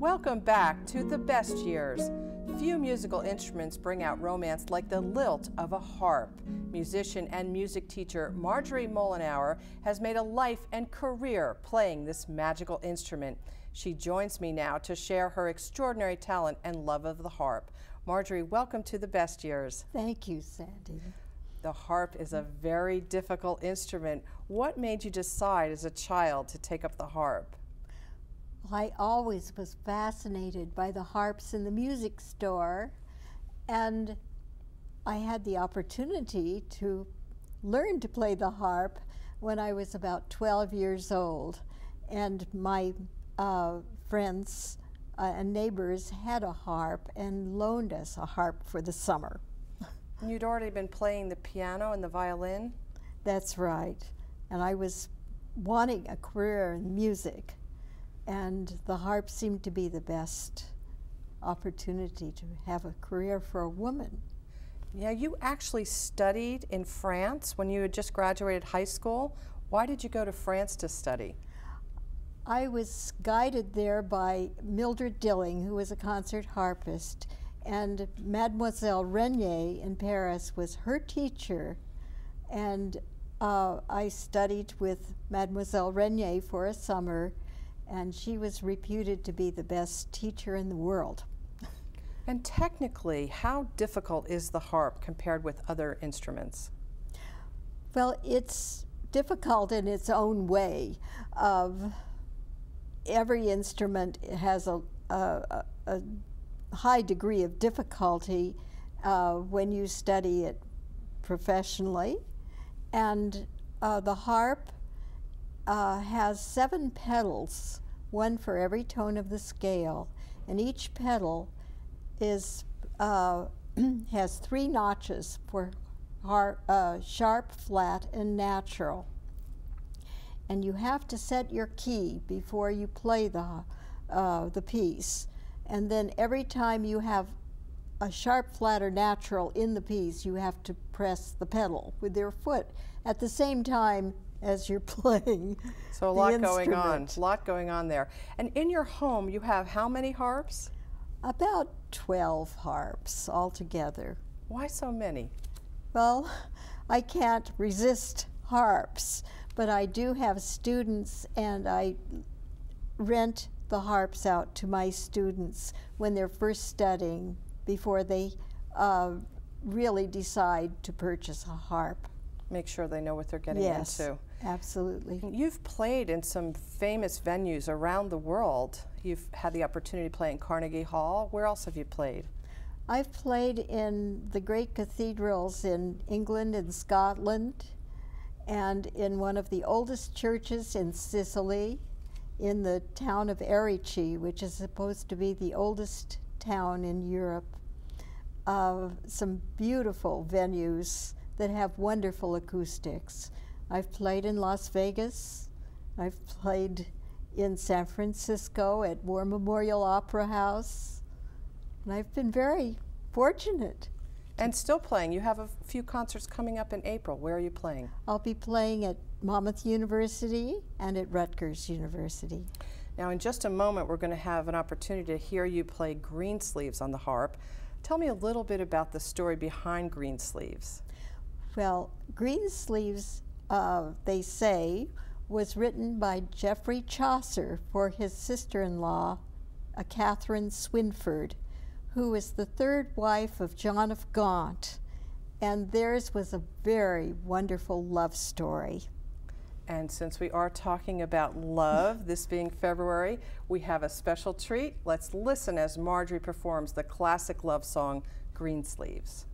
Welcome back to The Best Years. Few musical instruments bring out romance like the lilt of a harp. Musician and music teacher Marjorie Mollenauer has made a life and career playing this magical instrument. She joins me now to share her extraordinary talent and love of the harp. Marjorie, welcome to The Best Years. Thank you, Sandy. The harp is a very difficult instrument. What made you decide as a child to take up the harp? I always was fascinated by the harps in the music store, and I had the opportunity to learn to play the harp when I was about 12 years old. And my friends and neighbors had a harp and loaned us a harp for the summer. You'd already been playing the piano and the violin? That's right. And I was wanting a career in music, and the harp seemed to be the best opportunity to have a career for a woman. Yeah, you actually studied in France when you had just graduated high school. Why did you go to France to study? I was guided there by Mildred Dilling, who was a concert harpist, and Mademoiselle Regnier in Paris was her teacher. And I studied with Mademoiselle Regnier for a summer, and she was reputed to be the best teacher in the world. And technically, how difficult is the harp compared with other instruments? Well, it's difficult in its own way. Every instrument has a high degree of difficulty when you study it professionally. And the harp has 7 pedals, one for every tone of the scale, and each pedal is has 3 notches for sharp, flat, and natural. And you have to set your key before you play the piece, and then every time you have a sharp, flat, or natural in the piece, you have to press the pedal with your foot at the same time as you're playing. So a lot going on, a lot going on there. And in your home, you have how many harps? About 12 harps altogether. Why so many? Well, I can't resist harps, but I do have students, and I rent the harps out to my students when they're first studying, before they really decide to purchase a harp. Make sure they know what they're getting yes, into. Absolutely. You've played in some famous venues around the world. You've had the opportunity to play in Carnegie Hall. Where else have you played? I've played in the great cathedrals in England and Scotland, and in one of the oldest churches in Sicily, in the town of Erici, which is supposed to be the oldest town in Europe. Some beautiful venues that have wonderful acoustics. I've played in Las Vegas. I've played in San Francisco at War Memorial Opera House. And I've been very fortunate. And still playing. You have a few concerts coming up in April. Where are you playing? I'll be playing at Monmouth University and at Rutgers University. Now, in just a moment, we're going to have an opportunity to hear you play Greensleeves on the harp. Tell me a little bit about the story behind Greensleeves. Well, Greensleeves, they say, was written by Geoffrey Chaucer for his sister-in-law, Catherine Swynford, who was the 3rd wife of John of Gaunt, and theirs was a very wonderful love story. And since we are talking about love, this being February, we have a special treat. Let's listen as Marjorie performs the classic love song, Greensleeves.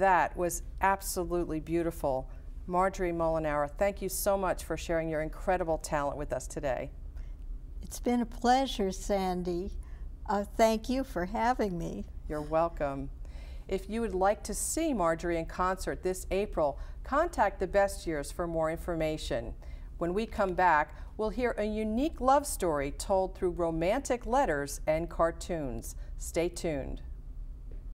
That was absolutely beautiful. Marjorie Mollenauer, thank you so much for sharing your incredible talent with us today. It's been a pleasure, Sandy. Thank you for having me. You're welcome. If you would like to see Marjorie in concert this April, contact the Best Years for more information. When we come back, we'll hear a unique love story told through romantic letters and cartoons. Stay tuned.